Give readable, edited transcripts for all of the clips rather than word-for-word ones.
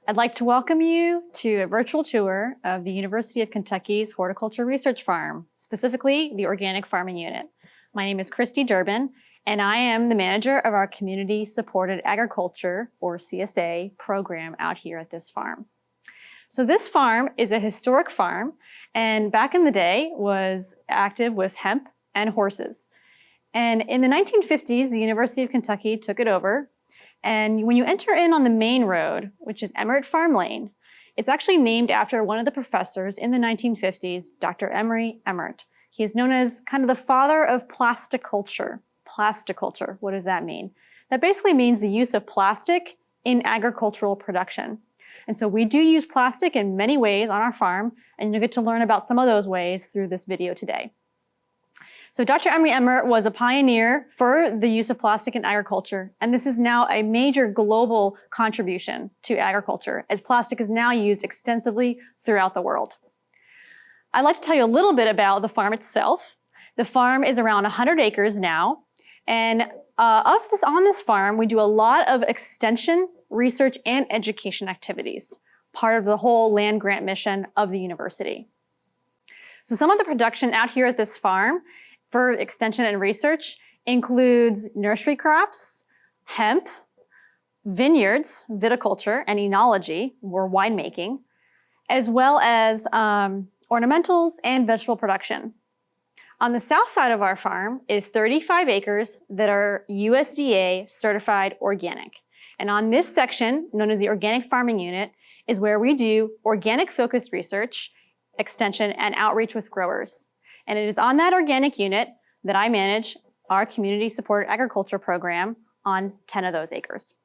I'd like to welcome you to a virtual tour of the University of Kentucky's Horticulture Research Farm, specifically the Organic Farming Unit. My name is Christy Durbin, and I am the manager of our Community Supported Agriculture, or CSA, program out here at this farm. So this farm is a historic farm, and back in the day was active with hemp and horses. And in the 1950s, the University of Kentucky took it over. And when you enter in on the main road, which is Emmert Farm Lane, it's actually named after one of the professors in the 1950s, Dr. Emory Emmert. He is known as kind of the father of plasticulture. Plasticulture, what does that mean? That basically means the use of plastic in agricultural production. And so we do use plastic in many ways on our farm, and you'll get to learn about some of those ways through this video today. So Dr. Emory Emmert was a pioneer for the use of plastic in agriculture, and this is now a major global contribution to agriculture, as plastic is now used extensively throughout the world. I'd like to tell you a little bit about the farm itself. The farm is around 100 acres now, and on this farm, we do a lot of extension, research, and education activities, part of the whole land grant mission of the university. So some of the production out here at this farm for extension and research includes nursery crops, hemp, vineyards, viticulture, and enology, or winemaking, as well as ornamentals and vegetable production. On the south side of our farm is 35 acres that are USDA certified organic. And on this section, known as the Organic Farming Unit, is where we do organic focused research, extension, and outreach with growers. And it is on that organic unit that I manage our Community Supported Agriculture program on 10 of those acres.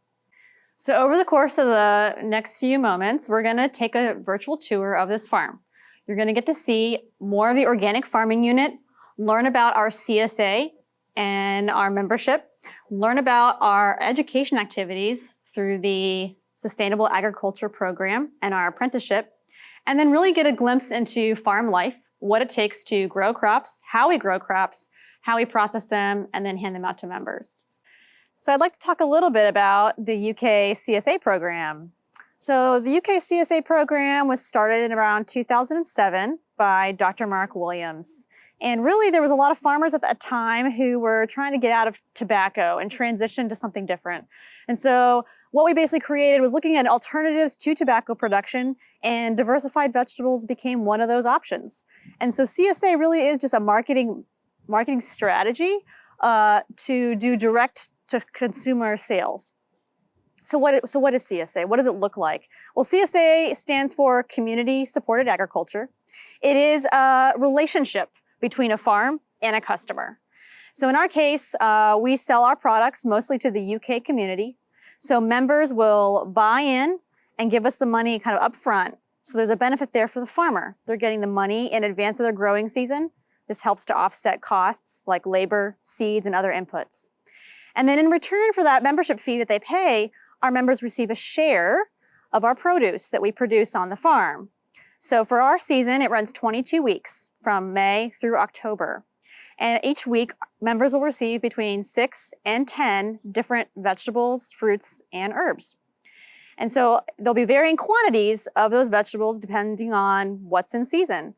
So over the course of the next few moments, we're gonna take a virtual tour of this farm. You're gonna get to see more of the Organic Farming Unit, learn about our CSA and our membership, learn about our education activities through the Sustainable Agriculture program and our apprenticeship, and then really get a glimpse into farm life, what it takes to grow crops, how we grow crops, how we process them, and then hand them out to members. So I'd like to talk a little bit about the UK-CSA program. So the UK-CSA program was started in around 2007 by Dr. Mark Williams. And really there was a lot of farmers at that time who were trying to get out of tobacco and transition to something different. And so what we basically created was looking at alternatives to tobacco production, and diversified vegetables became one of those options. And so CSA really is just a marketing strategy to do direct to consumer sales. So what is CSA? What does it look like? Well, CSA stands for Community Supported Agriculture. It is a relationship between a farm and a customer. So in our case, we sell our products mostly to the UK community. So members will buy in and give us the money kind of upfront. So there's a benefit there for the farmer. They're getting the money in advance of their growing season. This helps to offset costs like labor, seeds, and other inputs. And then in return for that membership fee that they pay, our members receive a share of our produce that we produce on the farm. So for our season, it runs 22 weeks from May through October. And each week, members will receive between 6 and 10 different vegetables, fruits, and herbs. And so there'll be varying quantities of those vegetables depending on what's in season.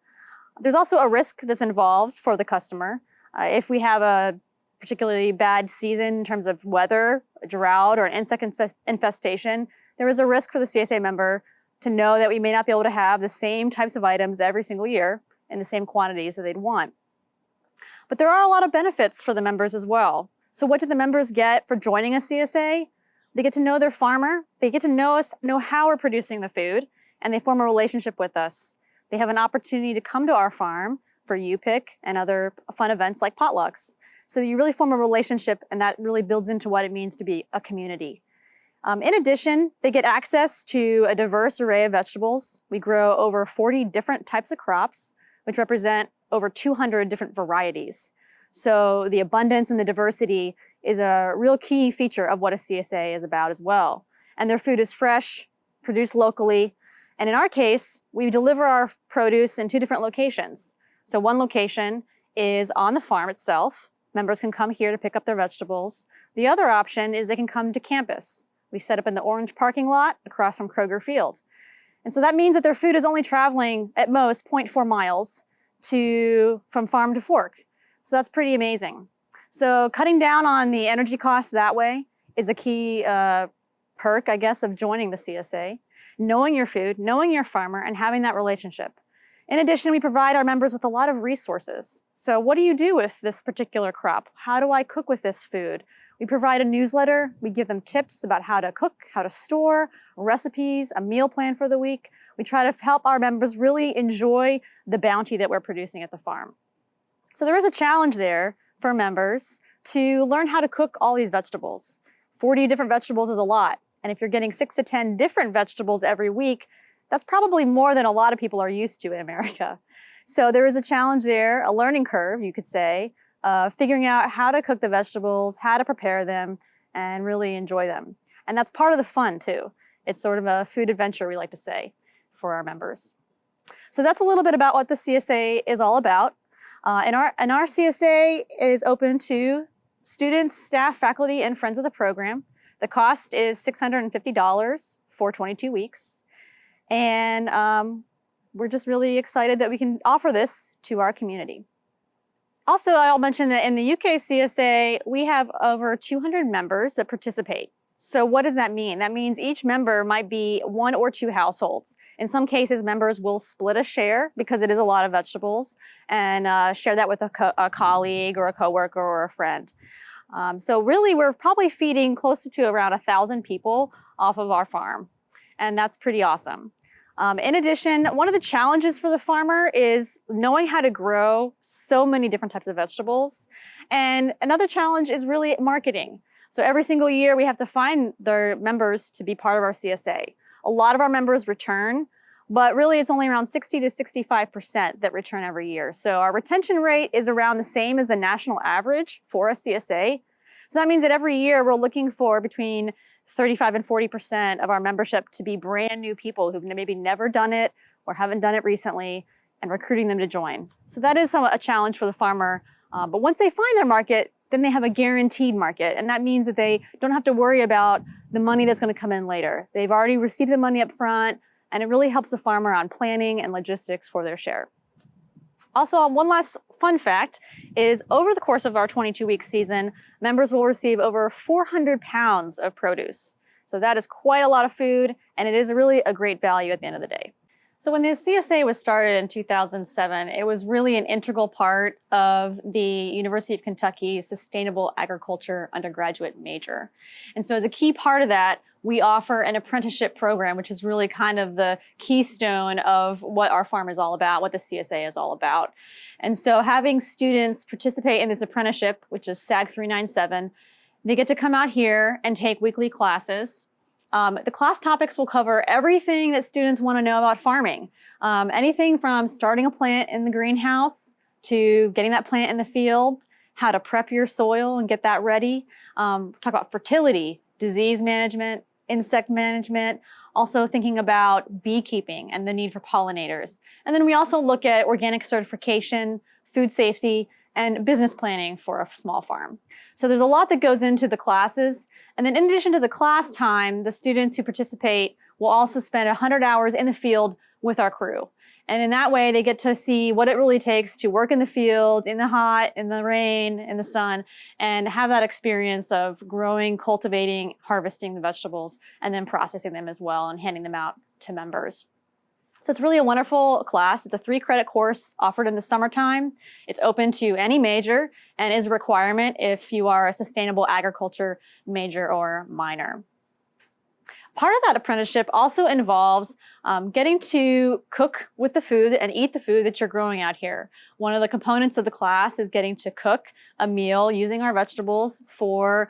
There's also a risk that's involved for the customer. If we have a particularly bad season in terms of weather, a drought, or an insect infestation, there is a risk for the CSA member to know that we may not be able to have the same types of items every single year in the same quantities that they'd want. But there are a lot of benefits for the members as well. So what do the members get for joining a CSA? They get to know their farmer, they get to know us, know how we're producing the food, and they form a relationship with us. They have an opportunity to come to our farm for U-Pick and other fun events like potlucks. So you really form a relationship, and that really builds into what it means to be a community. In addition, they get access to a diverse array of vegetables. We grow over 40 different types of crops, which represent over 200 different varieties. So the abundance and the diversity is a real key feature of what a CSA is about as well. And their food is fresh, produced locally. And in our case, we deliver our produce in 2 different locations. So one location is on the farm itself. Members can come here to pick up their vegetables. The other option is they can come to campus. We set up in the orange parking lot across from Kroger Field. And so that means that their food is only traveling at most 0.4 miles from farm to fork. So that's pretty amazing. So cutting down on the energy costs that way is a key perk, I guess, of joining the CSA. Knowing your food, knowing your farmer, and having that relationship. In addition, we provide our members with a lot of resources. So what do you do with this particular crop? How do I cook with this food? We provide a newsletter. We give them tips about how to cook, how to store, recipes, a meal plan for the week. We try to help our members really enjoy the bounty that we're producing at the farm. So there is a challenge there for members to learn how to cook all these vegetables. 40 different vegetables is a lot. And if you're getting 6 to 10 different vegetables every week, that's probably more than a lot of people are used to in America. So there is a challenge there, a learning curve, you could say, figuring out how to cook the vegetables, how to prepare them, and really enjoy them. And that's part of the fun too. It's sort of a food adventure, we like to say, for our members. So that's a little bit about what the CSA is all about. And our CSA is open to students, staff, faculty, and friends of the program. The cost is $650 for 22 weeks. And we're just really excited that we can offer this to our community. Also, I'll mention that in the UK-CSA, we have over 200 members that participate. So what does that mean? That means each member might be 1 or 2 households. In some cases, members will split a share because it is a lot of vegetables and share that with a colleague or a coworker or a friend. So really, we're probably feeding close to around 1,000 people off of our farm. And that's pretty awesome. In addition, one of the challenges for the farmer is knowing how to grow so many different types of vegetables. And another challenge is really marketing. So every single year we have to find their members to be part of our CSA. A lot of our members return, but really it's only around 60 to 65% that return every year. So our retention rate is around the same as the national average for a CSA. So that means that every year we're looking for between 35 and 40% of our membership to be brand new people who've maybe never done it or haven't done it recently, and recruiting them to join. So that is a challenge for the farmer. But once they find their market, then they have a guaranteed market. And that means that they don't have to worry about the money that's going to come in later. They've already received the money up front, and it really helps the farmer on planning and logistics for their share. Also, one last fun fact is over the course of our 22-week season, members will receive over 400 pounds of produce. So that is quite a lot of food, and it is really a great value at the end of the day. So when the CSA was started in 2007, it was really an integral part of the University of Kentucky's Sustainable Agriculture undergraduate major. And so as a key part of that, we offer an apprenticeship program, which is really kind of the keystone of what our farm is all about, what the CSA is all about. And so having students participate in this apprenticeship, which is SAG 397, they get to come out here and take weekly classes. The class topics will cover everything that students want to know about farming. Anything from starting a plant in the greenhouse to getting that plant in the field, how to prep your soil and get that ready. Talk about fertility, disease management, insect management, also thinking about beekeeping and the need for pollinators. And then we also look at organic certification, food safety, and business planning for a small farm. So there's a lot that goes into the classes. And then in addition to the class time, the students who participate will also spend 100 hours in the field with our crew. And in that way, they get to see what it really takes to work in the field, in the hot, in the rain, in the sun, and have that experience of growing, cultivating, harvesting the vegetables, and then processing them as well and handing them out to members. So it's really a wonderful class. It's a 3-credit course offered in the summertime. It's open to any major and is a requirement if you are a sustainable agriculture major or minor. Part of that apprenticeship also involves getting to cook with the food and eat the food that you're growing out here. One of the components of the class is getting to cook a meal using our vegetables for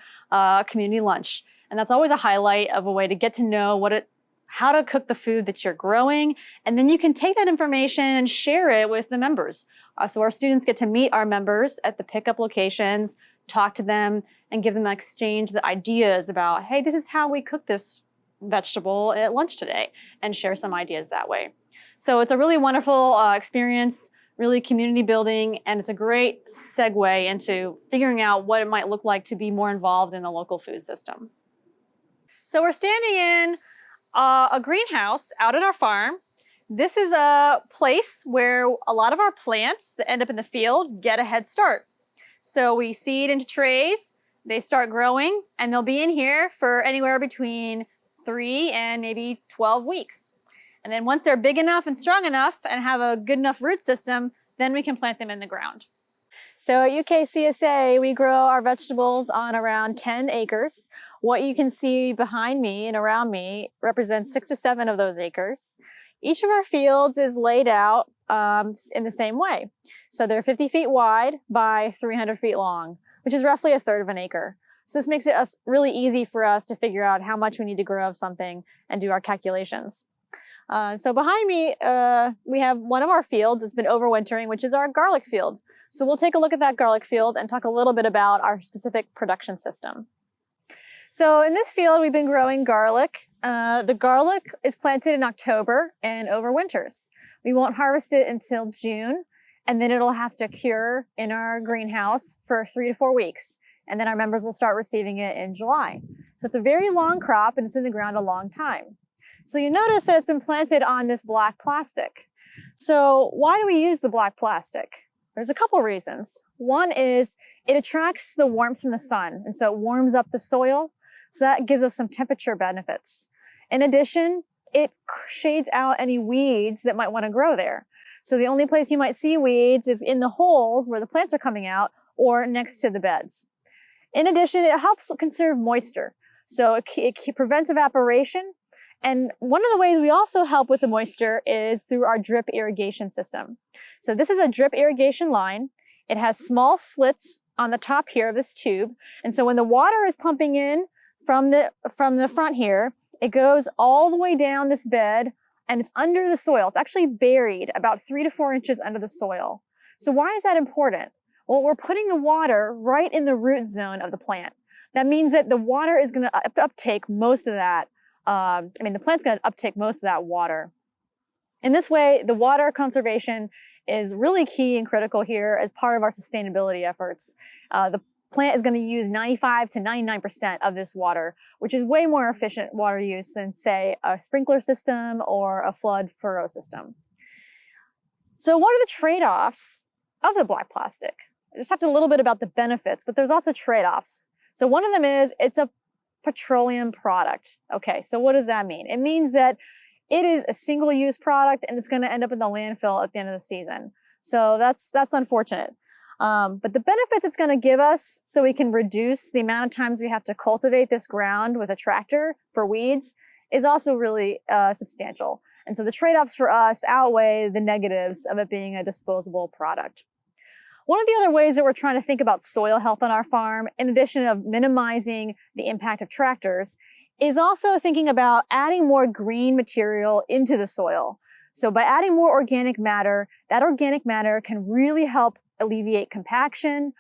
community lunch. And that's always a highlight of a way to get to know how to cook the food that you're growing, and then you can take that information and share it with the members. So our students get to meet our members at the pickup locations, talk to them, and give them exchange the ideas about, hey, this is how we cook this vegetable at lunch today, and share some ideas that way. So it's a really wonderful experience, really community building, and it's a great segue into figuring out what it might look like to be more involved in the local food system. So we're standing in a greenhouse out at our farm. This is a place where a lot of our plants that end up in the field get a head start. So we seed into trays, they start growing, and they'll be in here for anywhere between 3 and maybe 12 weeks. And then once they're big enough and strong enough and have a good enough root system, then we can plant them in the ground. So at UK-CSA, we grow our vegetables on around 10 acres. What you can see behind me and around me represents 6 to 7 of those acres. Each of our fields is laid out in the same way. So they're 50 feet wide by 300 feet long, which is roughly a third of an acre. So this makes it really easy for us to figure out how much we need to grow of something and do our calculations. So behind me, we have one of our fields that's been overwintering, which is our garlic field. So we'll take a look at that garlic field and talk a little bit about our specific production system. So in this field, we've been growing garlic. The garlic is planted in October and overwinters. We won't harvest it until June, and then it'll have to cure in our greenhouse for 3 to 4 weeks. And then our members will start receiving it in July. So it's a very long crop and it's in the ground a long time. So you notice that it's been planted on this black plastic. So why do we use the black plastic? There's a couple reasons. One is it attracts the warmth from the sun, and so it warms up the soil. So that gives us some temperature benefits. In addition, it shades out any weeds that might want to grow there. So the only place you might see weeds is in the holes where the plants are coming out or next to the beds. In addition, it helps conserve moisture. So it prevents evaporation. And one of the ways we also help with the moisture is through our drip irrigation system. So this is a drip irrigation line. It has small slits on the top here of this tube. And so when the water is pumping in from the front here, it goes all the way down this bed and it's under the soil. It's actually buried about 3 to 4 inches under the soil. So why is that important? Well, we're putting the water right in the root zone of the plant. That means that the water is going to uptake most of that. The plant's going to uptake most of that water. In this way, the water conservation is really key and critical here as part of our sustainability efforts. The plant is going to use 95 to 99% of this water, which is way more efficient water use than, say, a sprinkler system or a flood furrow system. So what are the trade-offs of the black plastic? I just talked a little bit about the benefits, but there's also trade-offs. So one of them is it's a petroleum product. Okay, so what does that mean? It means that it is a single-use product and it's going to end up in the landfill at the end of the season. So that's unfortunate. But the benefits it's going to give us so we can reduce the amount of times we have to cultivate this ground with a tractor for weeds is also really substantial. And so the trade-offs for us outweigh the negatives of it being a disposable product. One of the other ways that we're trying to think about soil health on our farm, in addition of minimizing the impact of tractors, is also thinking about adding more green material into the soil. So by adding more organic matter, that organic matter can really help alleviate compaction,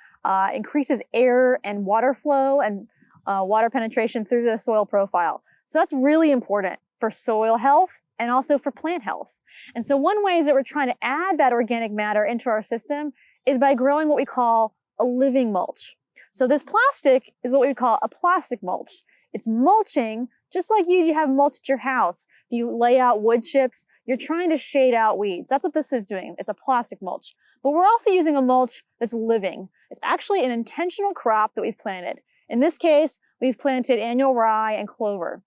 increases air and water flow and water penetration through the soil profile. So that's really important for soil health and also for plant health. And so one way is that we're trying to add that organic matter into our system is by growing what we call a living mulch. So this plastic is what we would call a plastic mulch. It's mulching, just like you have mulch at your house. You lay out wood chips, you're trying to shade out weeds. That's what this is doing. It's a plastic mulch. But we're also using a mulch that's living. It's actually an intentional crop that we've planted. In this case, we've planted annual rye and clover.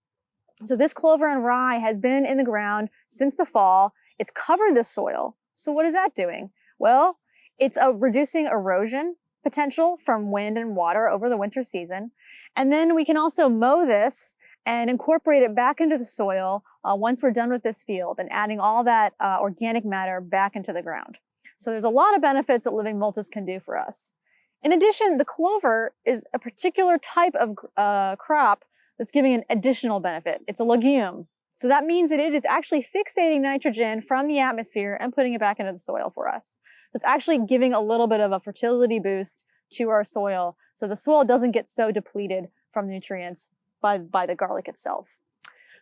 So this clover and rye has been in the ground since the fall. It's covered the soil. So what is that doing? Well, it's reducing erosion potential from wind and water over the winter season. And then we can also mow this and incorporate it back into the soil once we're done with this field and adding all that organic matter back into the ground. So there's a lot of benefits that living mulches can do for us. In addition, the clover is a particular type of crop that's giving an additional benefit. It's a legume. So that means that it is actually fixating nitrogen from the atmosphere and putting it back into the soil for us. So it's actually giving a little bit of a fertility boost to our soil so the soil doesn't get so depleted from nutrients by the garlic itself.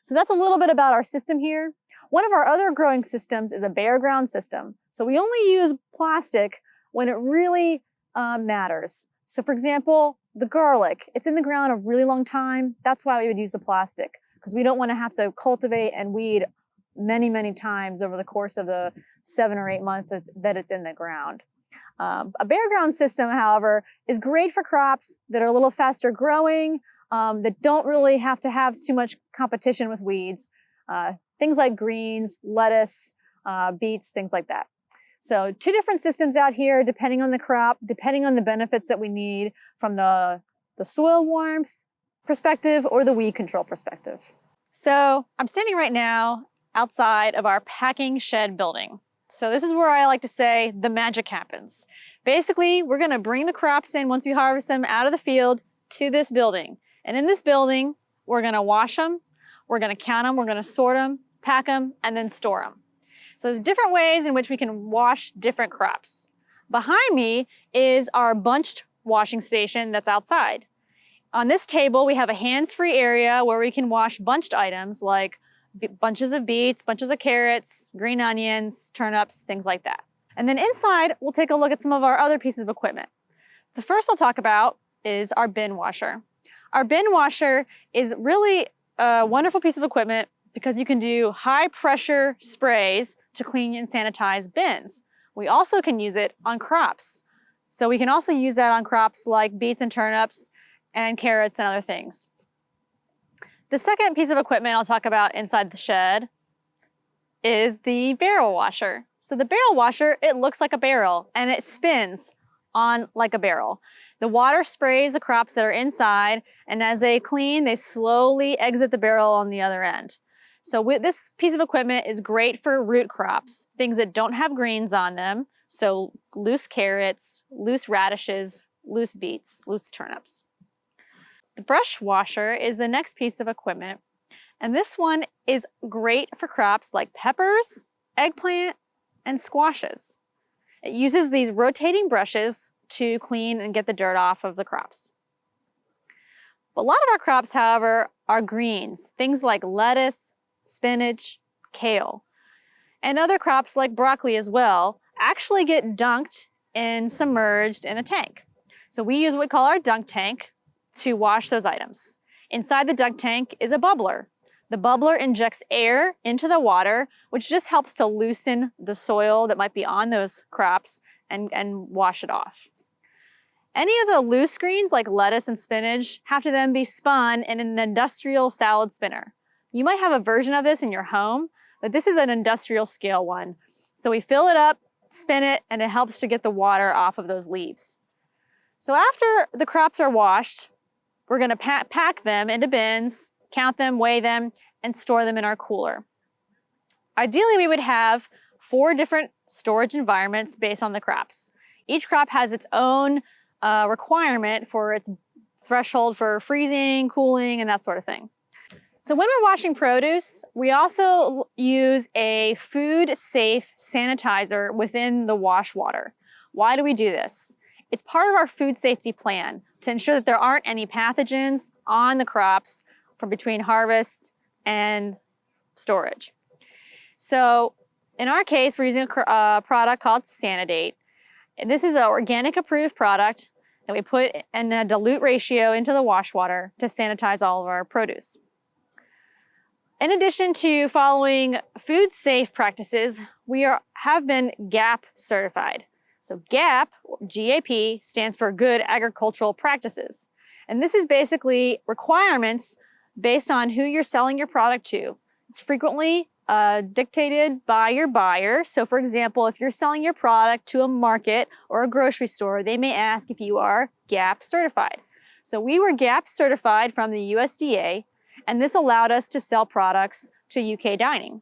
So that's a little bit about our system here. One of our other growing systems is a bare ground system. So we only use plastic when it really matters. So for example, the garlic, it's in the ground a really long time. That's why we would use the plastic, because we don't want to have to cultivate and weed many, many times over the course of the 7 or 8 months that it's in the ground. A bare ground system, however, is great for crops that are a little faster growing, that don't really have to have too much competition with weeds. Things like greens, lettuce, beets, things like that. So 2 different systems out here, depending on the crop, depending on the benefits that we need from the soil warmth perspective or the weed control perspective. So I'm standing right now outside of our packing shed building. So this is where I like to say the magic happens. Basically, we're gonna bring the crops in once we harvest them out of the field to this building. And in this building, we're gonna wash them, we're gonna count them, we're gonna sort them, pack them, and then store them. So there's different ways in which we can wash different crops. Behind me is our bunched washing station that's outside. On this table, we have a hands-free area where we can wash bunched items like bunches of beets, bunches of carrots, green onions, turnips, things like that. And then inside, we'll take a look at some of our other pieces of equipment. The first I'll talk about is our bin washer. Our bin washer is really a wonderful piece of equipment because you can do high pressure sprays to clean and sanitize bins. We also can use it on crops. So we can also use that on crops like beets and turnips and carrots and other things. The second piece of equipment I'll talk about inside the shed is the barrel washer. So the barrel washer, it looks like a barrel and it spins on like a barrel. The water sprays the crops that are inside, and as they clean, they slowly exit the barrel on the other end. So this piece of equipment is great for root crops, things that don't have greens on them. So loose carrots, loose radishes, loose beets, loose turnips. The brush washer is the next piece of equipment. And this one is great for crops like peppers, eggplant, and squashes. It uses these rotating brushes to clean and get the dirt off of the crops. But a lot of our crops, however, are greens, things like lettuce, spinach, kale, and other crops like broccoli as well actually get dunked and submerged in a tank. So we use what we call our dunk tank to wash those items. Inside the dunk tank is a bubbler. The bubbler injects air into the water, which just helps to loosen the soil that might be on those crops and wash it off. Any of the loose greens like lettuce and spinach have to then be spun in an industrial salad spinner. You might have a version of this in your home, but this is an industrial scale one. So we fill it up, spin it, and it helps to get the water off of those leaves. So after the crops are washed, we're gonna pack them into bins, count them, weigh them, and store them in our cooler. Ideally, we would have 4 different storage environments based on the crops. Each crop has its own requirement for its threshold for freezing, cooling, and that sort of thing. So when we're washing produce, we also use a food-safe sanitizer within the wash water. Why do we do this? It's part of our food safety plan to ensure that there aren't any pathogens on the crops from between harvest and storage. So in our case, we're using a product called Sanidate. And this is an organic approved product that we put in a dilute ratio into the wash water to sanitize all of our produce. In addition to following food safe practices, we have been GAP certified. So GAP, G-A-P, stands for Good Agricultural Practices. And this is basically requirements based on who you're selling your product to. It's frequently dictated by your buyer. So for example, if you're selling your product to a market or a grocery store, they may ask if you are GAP certified. So we were GAP certified from the USDA, and this allowed us to sell products to UK Dining.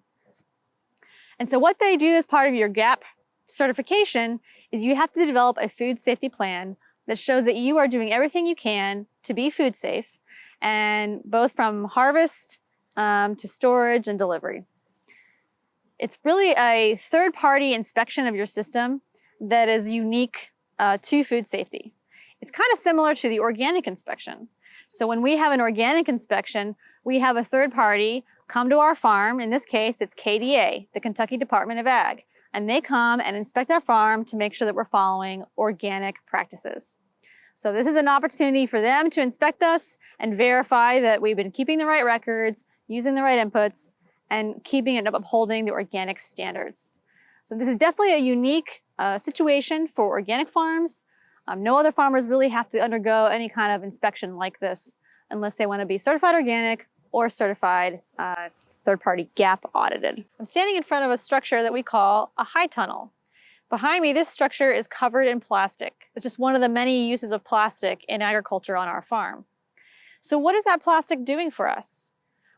And so what they do as part of your GAP certification is you have to develop a food safety plan that shows that you are doing everything you can to be food safe, and both from harvest to storage and delivery. It's really a third-party inspection of your system that is unique to food safety. It's kind of similar to the organic inspection. So when we have an organic inspection, we have a third party come to our farm. In this case, it's KDA, the Kentucky Department of Ag, and they come and inspect our farm to make sure that we're following organic practices. So this is an opportunity for them to inspect us and verify that we've been keeping the right records, using the right inputs, and keeping and upholding the organic standards. So this is definitely a unique situation for organic farms. No other farmers really have to undergo any kind of inspection like this unless they want to be certified organic or certified third-party GAP audited. I'm standing in front of a structure that we call a high tunnel. Behind me, this structure is covered in plastic. It's just one of the many uses of plastic in agriculture on our farm. So what is that plastic doing for us?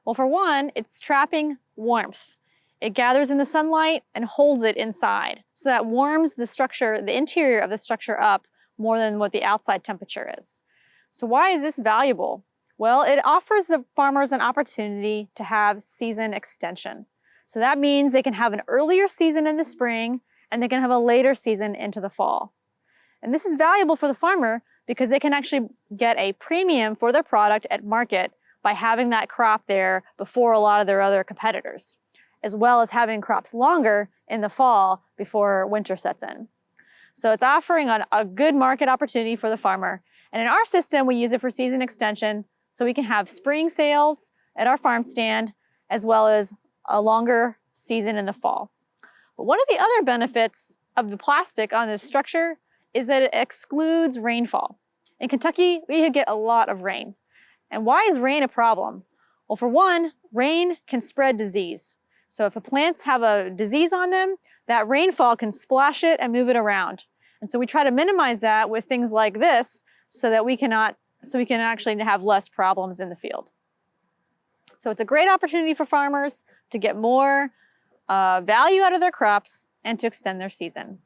Well, for one, it's trapping warmth. It gathers in the sunlight and holds it inside. So that warms the structure, the interior of the structure up more than what the outside temperature is. So why is this valuable? Well, it offers the farmers an opportunity to have season extension. So that means they can have an earlier season in the spring and they can have a later season into the fall. And this is valuable for the farmer because they can actually get a premium for their product at market by having that crop there before a lot of their other competitors, as well as having crops longer in the fall before winter sets in. So it's offering a good market opportunity for the farmer. And in our system, we use it for season extension, so we can have spring sales at our farm stand, as well as a longer season in the fall. But one of the other benefits of the plastic on this structure is that it excludes rainfall. In Kentucky, we get a lot of rain. And why is rain a problem? Well, for one, rain can spread disease. So if the plants have a disease on them, that rainfall can splash it and move it around. And so we try to minimize that with things like this so that we can actually have less problems in the field. So it's a great opportunity for farmers to get more value out of their crops and to extend their season.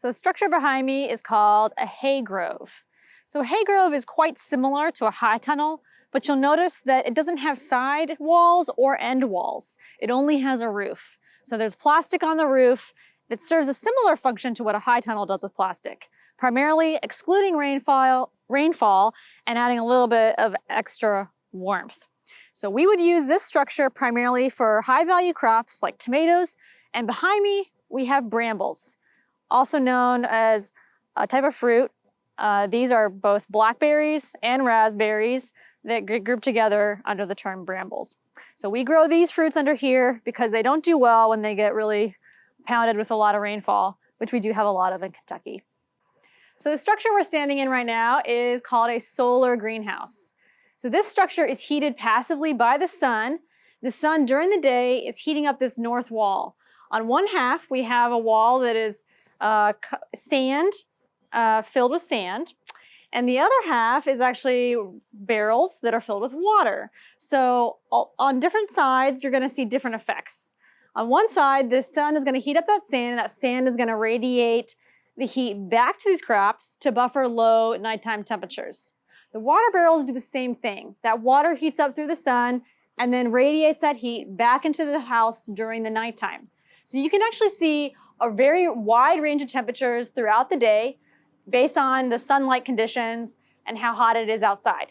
So the structure behind me is called a haygrove. So a haygrove is quite similar to a high tunnel, but you'll notice that it doesn't have side walls or end walls. It only has a roof. So there's plastic on the roof that serves a similar function to what a high tunnel does with plastic, primarily excluding rainfall and adding a little bit of extra warmth. So we would use this structure primarily for high-value crops like tomatoes, and behind me we have brambles, also known as a type of fruit. These are both blackberries and raspberries that get grouped together under the term brambles. So we grow these fruits under here because they don't do well when they get really pounded with a lot of rainfall, which we do have a lot of in Kentucky. So the structure we're standing in right now is called a solar greenhouse. So this structure is heated passively by the sun. The sun during the day is heating up this north wall. On one half, we have a wall that is sand, filled with sand. And the other half is actually barrels that are filled with water. So on different sides, you're gonna see different effects. On one side, the sun is gonna heat up that sand, and that sand is gonna radiate the heat back to these crops to buffer low nighttime temperatures. The water barrels do the same thing. That water heats up through the sun and then radiates that heat back into the house during the nighttime. So you can actually see a very wide range of temperatures throughout the day based on the sunlight conditions and how hot it is outside.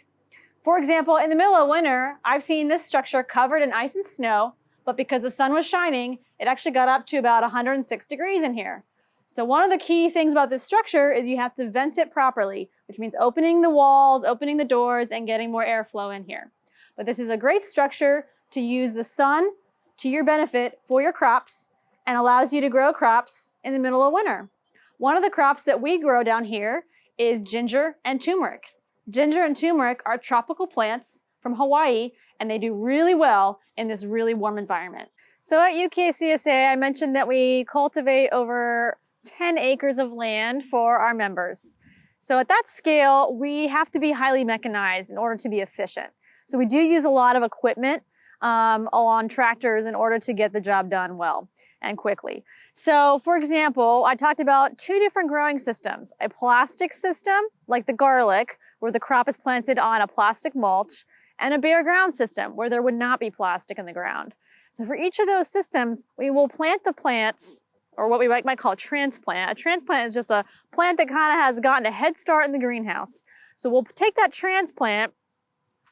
For example, in the middle of winter, I've seen this structure covered in ice and snow, but because the sun was shining, it actually got up to about 106 degrees in here. So one of the key things about this structure is you have to vent it properly, which means opening the walls, opening the doors, and getting more airflow in here. But this is a great structure to use the sun to your benefit for your crops and allows you to grow crops in the middle of winter. One of the crops that we grow down here is ginger and turmeric. Ginger and turmeric are tropical plants from Hawaii, and they do really well in this really warm environment. So at UK-CSA, I mentioned that we cultivate over 10 acres of land for our members. So at that scale, we have to be highly mechanized in order to be efficient. So we do use a lot of equipment on tractors in order to get the job done well and quickly. So for example, I talked about two different growing systems, a plastic system like the garlic, where the crop is planted on a plastic mulch, and a bare ground system where there would not be plastic in the ground. So for each of those systems, we will plant the plants, or what we might call a transplant. A transplant is just a plant that kind of has gotten a head start in the greenhouse. So we'll take that transplant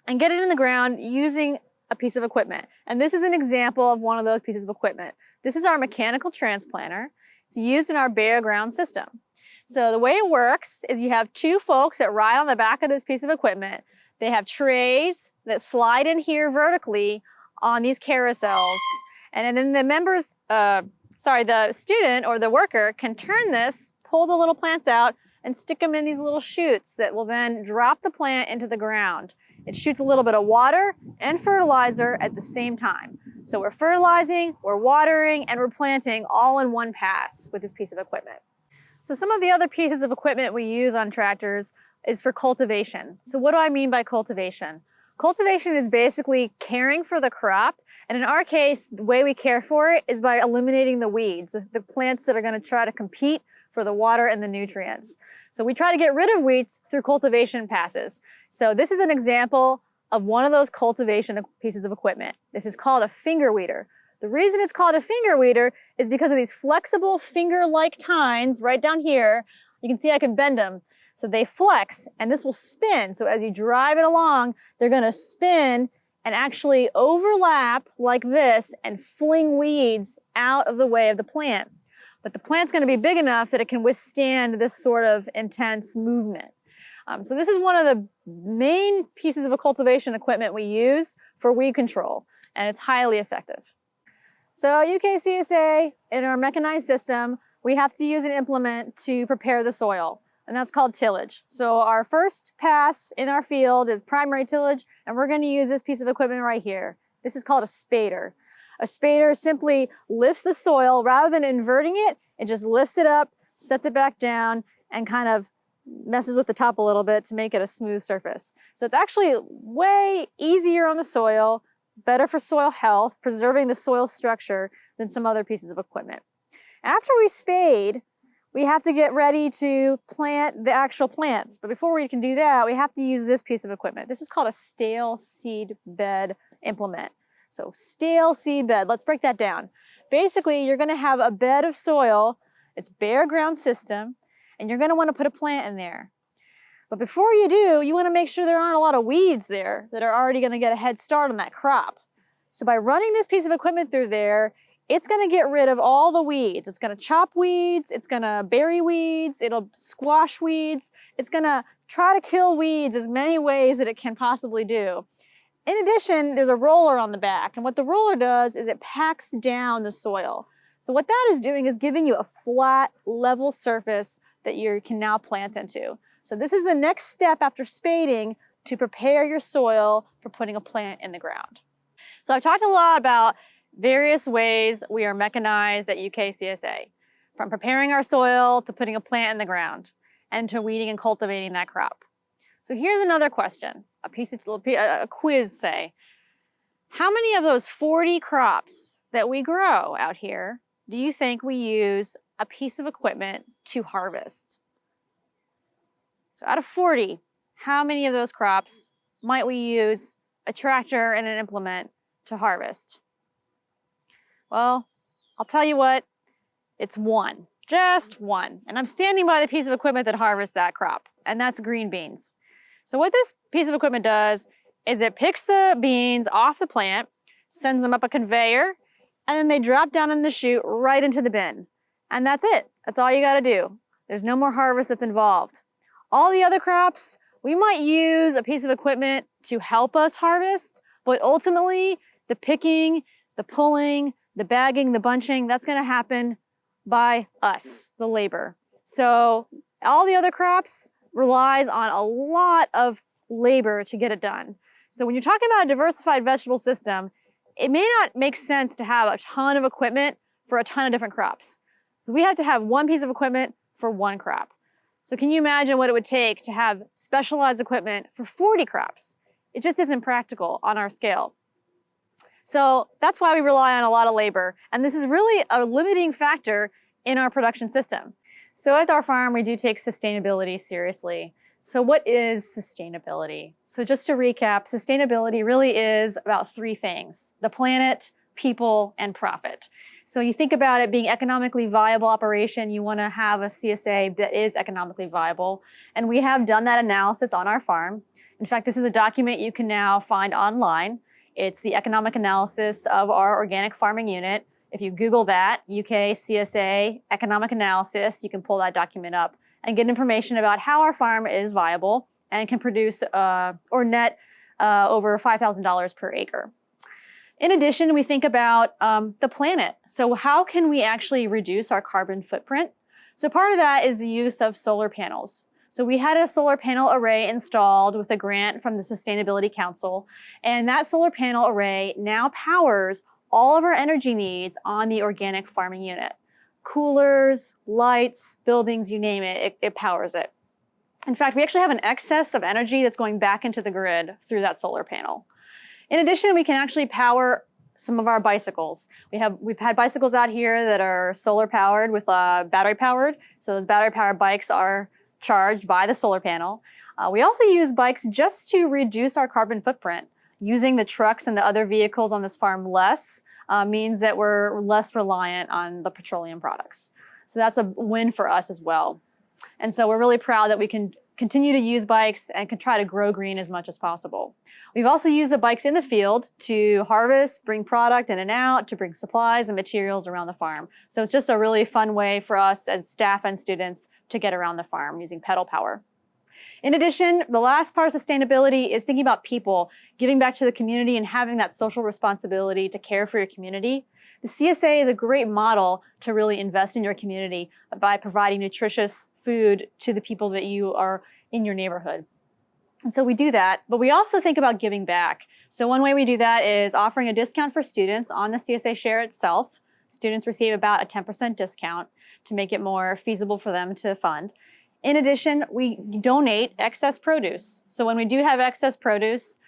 and get it in the ground using a piece of equipment. And this is an example of one of those pieces of equipment. This is our mechanical transplanter. It's used in our bare ground system. So the way it works is you have two folks that ride on the back of this piece of equipment. They have trays that slide in here vertically on these carousels. And then the student or the worker can turn this, pull the little plants out, and stick them in these little chutes that will then drop the plant into the ground. It shoots a little bit of water and fertilizer at the same time. So we're fertilizing, we're watering, and we're planting all in one pass with this piece of equipment. So some of the other pieces of equipment we use on tractors is for cultivation. So what do I mean by cultivation? Cultivation is basically caring for the crop. And in our case, the way we care for it is by eliminating the weeds, the plants that are going to try to compete for the water and the nutrients. So we try to get rid of weeds through cultivation passes. So this is an example of one of those cultivation pieces of equipment. This is called a finger weeder. The reason it's called a finger weeder is because of these flexible finger-like tines right down here. You can see I can bend them. So they flex and this will spin. So as you drive it along, they're going to spin and actually overlap like this and fling weeds out of the way of the plant. But the plant's going to be big enough that it can withstand this sort of intense movement. So this is one of the main pieces of a cultivation equipment we use for weed control, and it's highly effective. So UK-CSA, in our mechanized system, we have to use an implement to prepare the soil, and that's called tillage. So our first pass in our field is primary tillage, and we're going to use this piece of equipment right here. This is called a spader. A spader simply lifts the soil rather than inverting it. It just lifts it up, sets it back down, and kind of messes with the top a little bit to make it a smooth surface. So it's actually way easier on the soil, better for soil health, preserving the soil structure than some other pieces of equipment. After we spade, we have to get ready to plant the actual plants. But before we can do that, we have to use this piece of equipment. This is called a stale seed bed implement. So stale seed bed, let's break that down. Basically, you're gonna have a bed of soil, it's bare ground system, and you're gonna wanna put a plant in there. But before you do, you wanna make sure there aren't a lot of weeds there that are already gonna get a head start on that crop. So by running this piece of equipment through there, it's gonna get rid of all the weeds. It's gonna chop weeds, it's gonna bury weeds, it'll squash weeds, it's gonna try to kill weeds as many ways that it can possibly do. In addition, there's a roller on the back, and what the roller does is it packs down the soil. So what that is doing is giving you a flat, level surface that you can now plant into. So this is the next step after spading to prepare your soil for putting a plant in the ground. So I've talked a lot about various ways we are mechanized at UK-CSA, from preparing our soil to putting a plant in the ground and to weeding and cultivating that crop. So here's another question, a quiz, say. How many of those 40 crops that we grow out here do you think we use a piece of equipment to harvest? So out of 40, how many of those crops might we use a tractor and an implement to harvest? Well, I'll tell you what, it's one, just one. And I'm standing by the piece of equipment that harvests that crop, and that's green beans. So what this piece of equipment does is it picks the beans off the plant, sends them up a conveyor, and then they drop down in the chute right into the bin. And that's it. That's all you gotta do. There's no more harvest that's involved. All the other crops, we might use a piece of equipment to help us harvest, but ultimately the picking, the pulling, the bagging, the bunching, that's gonna happen by us, the labor. So all the other crops relies on a lot of labor to get it done. So when you're talking about a diversified vegetable system, it may not make sense to have a ton of equipment for a ton of different crops. We have to have one piece of equipment for one crop. So can you imagine what it would take to have specialized equipment for 40 crops? It just isn't practical on our scale. So that's why we rely on a lot of labor. And this is really a limiting factor in our production system. So at our farm, we do take sustainability seriously. So what is sustainability? So just to recap, sustainability really is about three things: the planet, people, and profit. So you think about it being economically viable operation, you want to have a CSA that is economically viable. And we have done that analysis on our farm. In fact, this is a document you can now find online. It's the economic analysis of our organic farming unit. If you Google that, UK-CSA economic analysis, you can pull that document up and get information about how our farm is viable and can produce or net over $5,000 per acre. In addition, we think about the planet. So how can we actually reduce our carbon footprint? So part of that is the use of solar panels. So we had a solar panel array installed with a grant from the Sustainability Council, and that solar panel array now powers all of our energy needs on the organic farming unit. Coolers, lights, buildings, you name it, it powers it. In fact, we actually have an excess of energy that's going back into the grid through that solar panel. In addition, we can actually power some of our bicycles. We've had bicycles out here that are solar powered with battery powered. So those battery powered bikes are charged by the solar panel. We also use bikes just to reduce our carbon footprint. Using the trucks and the other vehicles on this farm less means that we're less reliant on the petroleum products. So that's a win for us as well. And so we're really proud that we can continue to use bikes and can try to grow green as much as possible. We've also used the bikes in the field to harvest, bring product in and out, to bring supplies and materials around the farm. So it's just a really fun way for us as staff and students to get around the farm using pedal power. In addition, the last part of sustainability is thinking about people, giving back to the community and having that social responsibility to care for your community. The CSA is a great model to really invest in your community by providing nutritious food to the people that you are in your neighborhood. And so we do that, but we also think about giving back. So one way we do that is offering a discount for students on the CSA share itself. Students receive about a 10% discount to make it more feasible for them to fund. In addition, we donate excess produce. So when we do have excess produce,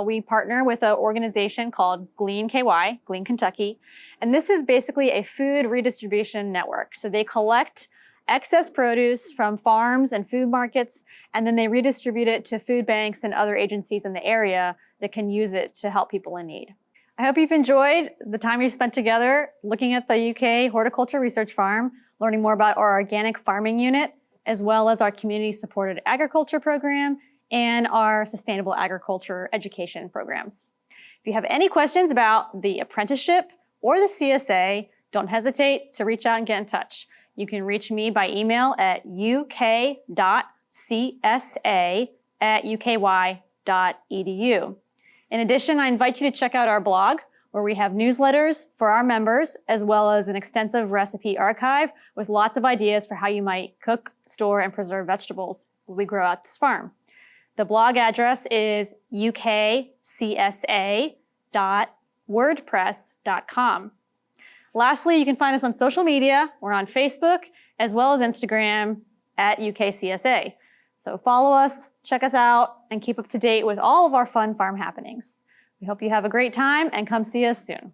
we partner with an organization called Glean KY, Glean Kentucky. And this is basically a food redistribution network. So they collect excess produce from farms and food markets, and then they redistribute it to food banks and other agencies in the area that can use it to help people in need. I hope you've enjoyed the time we've spent together looking at the UK Horticulture Research Farm, learning more about our organic farming unit, as well as our community-supported agriculture program and our sustainable agriculture education programs. If you have any questions about the apprenticeship or the CSA, don't hesitate to reach out and get in touch. You can reach me by email at uk.csa@uky.edu. In addition, I invite you to check out our blog, where we have newsletters for our members, as well as an extensive recipe archive with lots of ideas for how you might cook, store, and preserve vegetables we grow at this farm. The blog address is UK-CSA.wordpress.com. Lastly, you can find us on social media. We're on Facebook, as well as Instagram at UK-CSA. So follow us, check us out, and keep up to date with all of our fun farm happenings. We hope you have a great time and come see us soon.